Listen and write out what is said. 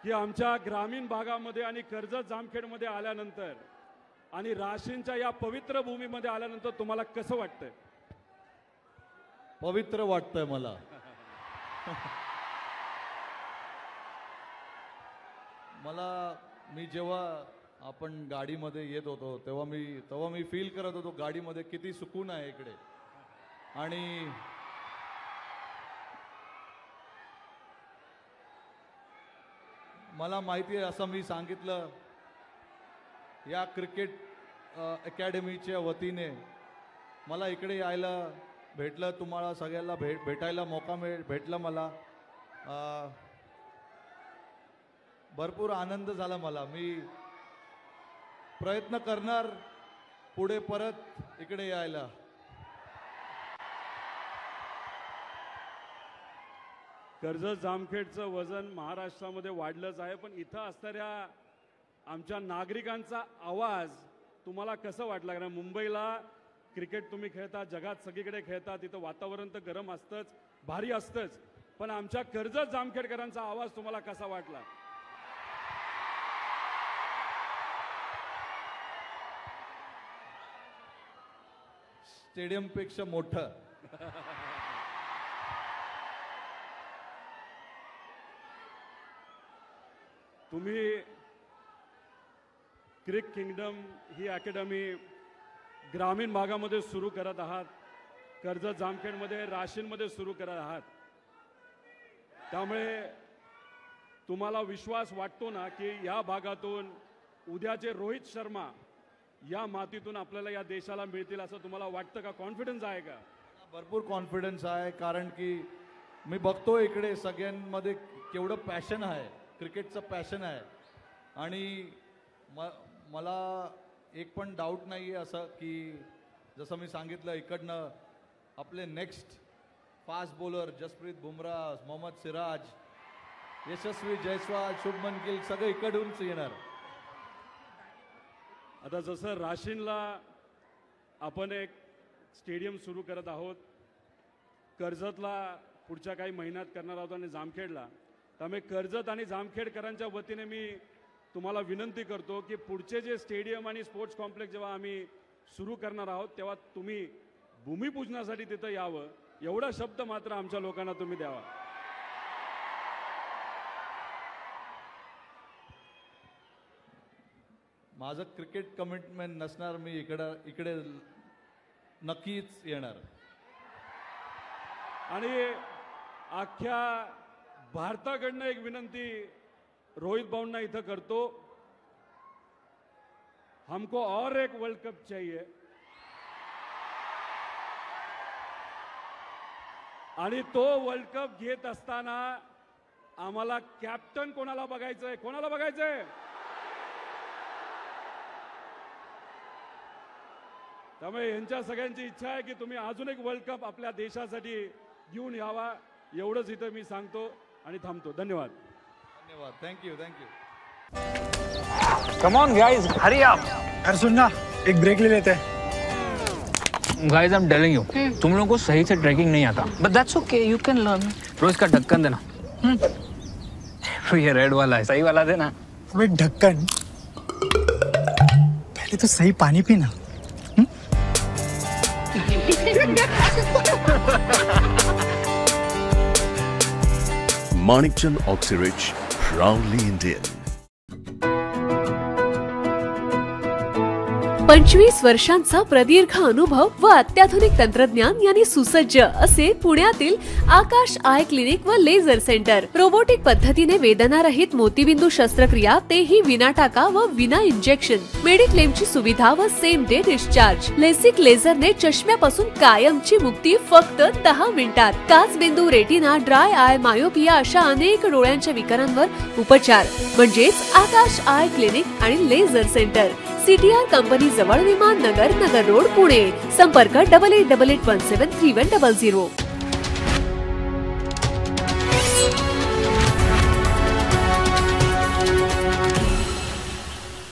की आमच्या ग्रामीण भागामध्ये आणि कर्जत जामखेडमध्ये आल्यानंतर आणि राशींच्या या पवित्र भूमीमध्ये आल्यानंतर तुम्हाला कसं वाटतंय? पवित्र वाटतंय मला. मी जेव्हा आपण गाडीमध्ये येत होतो तेव्हा मी फील करत होतो गाडीमध्ये किती सुकून आहे इकडे. आणि मला माहिती आहे, असं मी सांगितलं, या क्रिकेट अकॅडमीच्या वतीने मला इकडे यायला भेटलं, तुम्हाला सगळ्याला भेटायला मौका भेटला. मला भरपूर आनंद झाला. मी प्रयत्न करणार पुढे परत इकडे यायला. कर्जत जामखेडचं वजन महाराष्ट्रामध्ये वाढलंच आहे, पण इथं असणाऱ्या आमच्या नागरिकांचा आवाज तुम्हाला कसं वाटला? कारण मुंबईला क्रिकेट तुम्ही खेळता, जगात सगळीकडे खेळता, तिथं वातावरण तर गरम असतंच, भारी असतंच, पण आमच्या कर्जत जामखेडकरांचा आवाज तुम्हाला कसा वाटला? स्टेडियम पेक्षा मोठं. तुम्ही क्रिक किंगडम ही अकॅडमी ग्रामीण भागामध्ये सुरू करत आहात, कर्जत जामखेडमध्ये राशींमध्ये सुरू करत आहात, त्यामुळे तुम्हाला विश्वास वाटतो ना की या भागातून उद्याचे रोहित शर्मा या मातीतून आपल्याला या देशाला मिळतील असं तुम्हाला वाटतं का? कॉन्फिडन्स आहे का? भरपूर कॉन्फिडन्स आहे, कारण की मी बघतो इकडे सगळ्यांमध्ये केवढं पॅशन आहे, क्रिकेटचं पॅशन आहे. आणि मला एक पण डाऊट नाही आहे असं की जसं मी सांगितलं, इकडनं आपले next fast bowler Jasprit Bumrah, Mohammed Siraj, Yashasvi Jaiswal, Shubman Gill सगळे इकडूनच येणार. आता जसं राशींला आपण एक स्टेडियम सुरू करत आहोत, कर्जतला पुढच्या काही महिन्यात करणार आहोत आणि जामखेडला, त्यामुळे कर्जत आणि जामखेडकरांच्या वतीने मी तुम्हाला विनंती करतो की पुढचे जे स्टेडियम आणि स्पोर्ट्स कॉम्प्लेक्स जेव्हा आम्ही सुरू करणार आहोत तेव्हा तुम्ही भूमिपूजनासाठी तिथं यावं, एवढा शब्द मात्र आमच्या लोकांना तुम्ही द्यावा. माझं क्रिकेट कमिटमेंट नसणार, मी इकडे नक्कीच येणार. आणि अख्ख्या भारताकडनं एक विनंती रोहित भाऊंना इथं करतो, हमको और एक वर्ल्ड कप चाहिए. आणि तो वर्ल्ड कप घेत असताना आम्हाला कॅप्टन कोणाला बघायचंय? कोणाला बघायचंय? त्यामुळे यांच्या सगळ्यांची इच्छा आहे की तुम्ही अजून एक वर्ल्ड कप आपल्या देशासाठी घेऊन यावा, एवढंच इथं मी सांगतो आणि थांबतो. धन्यवाद. धन्यवाद. Thank you. Come on guys, hurry up. अरे सुन ना, एक ब्रेक ले लेते हैं. Guys, I am telling you, तुम लोगों को सही से ट्रैकिंग नहीं आता. But that's okay, you can learn. रोज का ढक्कन देना. ये रेड वाला है, सही वाला देना. अबे ढक्कन, पहले तो सही पानी पीना. Manikchand Oxyrich, proudly Indian. 25 वर्षांचा प्रदीर्घ अनुभव व अत्याधुनिक तंत्रज्ञान यांनी सुसज्ज असे पुण्यातील आकाश आय क्लिनिक व लेझर सेंटर. रोबोटिक पद्धतीने वेदनारहित मोतीबिंदू शस्त्रक्रिया, तेही विना टाका व विना इंजेक्शन. मेडिक्लेमची सुविधा व सेम डे डिस्चार्ज. लेसिक लेझरने चष्म्यापासून कायमची मुक्ती फक्त 10 मिनिटात. काचबिंदू, रेटिना, ड्राय आय, मायोपिया अशा अनेक डोळ्यांच्या विकारांवर उपचार म्हणजेच आकाश आय क्लिनिक आणि लेझर सेंटर. CTR कंपनी जवळ, विमान नगर, नगर रोड, पुणे. संपर्क 8888173100.